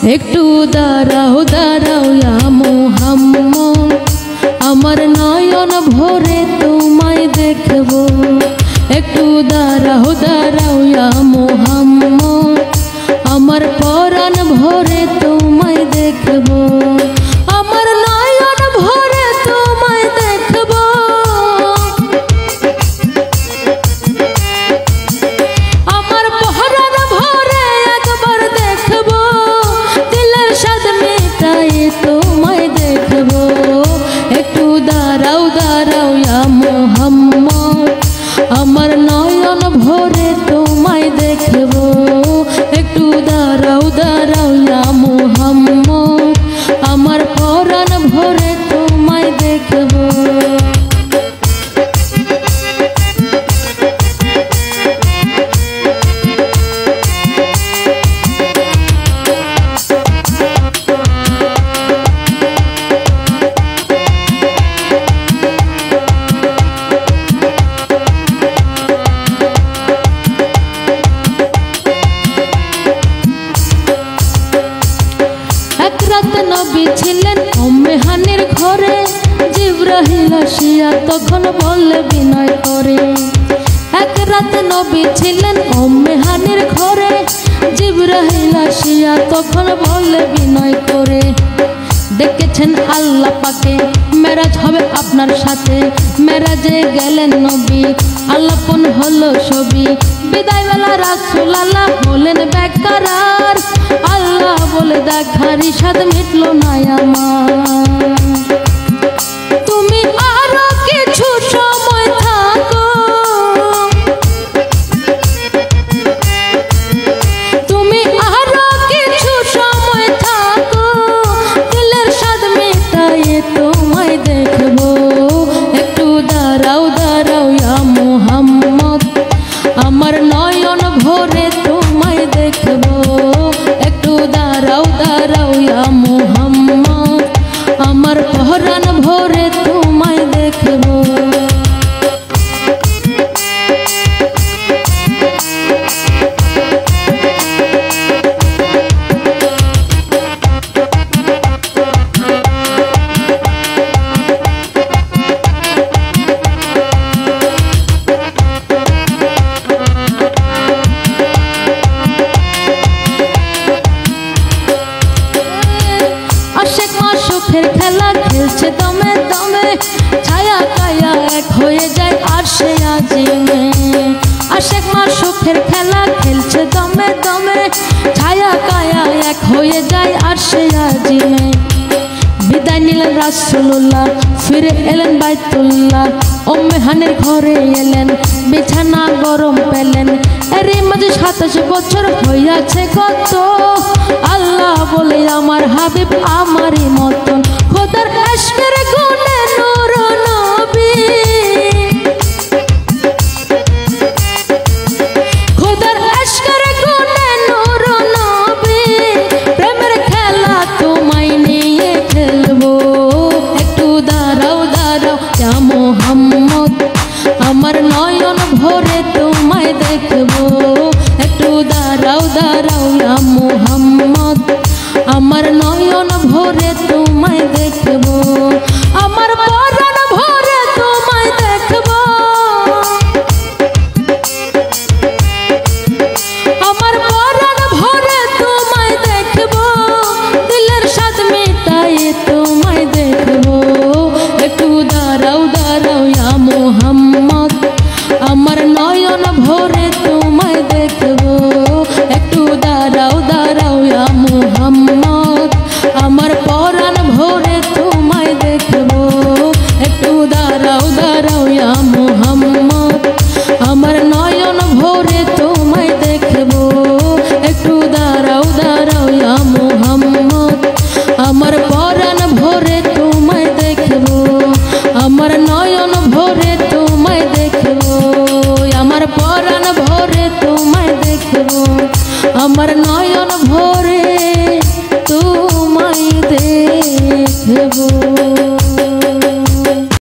একটু দাঁড়াও দাঁড়াও ইয়া মুহাম্মদ, আমার নয়ন ভরে তোমায় দেখব। একটু দাঁড়াও দাঁড়াও ইয়া মুহাম্মদ, আমার পরাণ ভরে তোমায় দেখব। আমার নয়ন ভরে তোমায় দেখব। আমার পরাণ ভরে একবার দেখব। দিলের স্বাদ মেটাই তোমায় দেখব। একটু দাঁড়াও দাঁড়াও ইয়া মুহাম্মদ, আমার নয়ন ভরে তোমায় দেখব। একটু দাঁড়াও দাঁড়াও ইয়া মুহাম্মদ, আমার পরাণ ভরে তোমায় দেখব। রাত নবী ছিলেন উম্মে হানির ঘরে, জিবরাইল আসিয়া তখন বললে বিনয় করে। এক রাত নবী ছিলেন উম্মে হানির ঘরে, জিবরাইল আসিয়া তখন বললে বিনয় করে। ডেকেছেন আল্লাহ পাকে, মেরাজ হবে আপনার সাথে। মেরাজে গেলেন নবী, আল্লাপন হলো ছবি। বিদায় বেলা রাসূল আল্লাহ বলেন বেকারার, আল্লাহ বলে দেখার ইশাদ মিটলো না আমার। তুমি আরো কিছু সময় থাকো, তুমি আরো কিছু সময় থাকো। দিলের স্বাদ মেটাই তোমায় দেখব। একটু দাঁড়াও দাঁড়াও ইয়া মুহাম্মদ, আমার নয়ন ভরে তোমায় দেখব। একটু দাঁড়াও দাঁড়াও ইয়া মুহাম্মদ, আমার পরাণ ভরে তোমায় দেখব। আশেক মাশুকের খেলা খেলছে দমে দমে, ছায়া কায়া এক হয়ে যায় আরশে আজিমে। আশেক মাশুকের খেলা খেলছে দমে দমে, ছায়া কায়া এক হয়ে যায় আরশে আজিমে। বিদায় নিলেন রাসূলুল্লাহ, ফিরে এলেন বাইতুল্লাহ। উম্মে হানির ঘরে এলেন, বিছানা গরম পেলেন। এরই মাঝে 27 বছর হইয়াছে কত। আল্লাহ বলে আমার হাবিব আমারই মতন।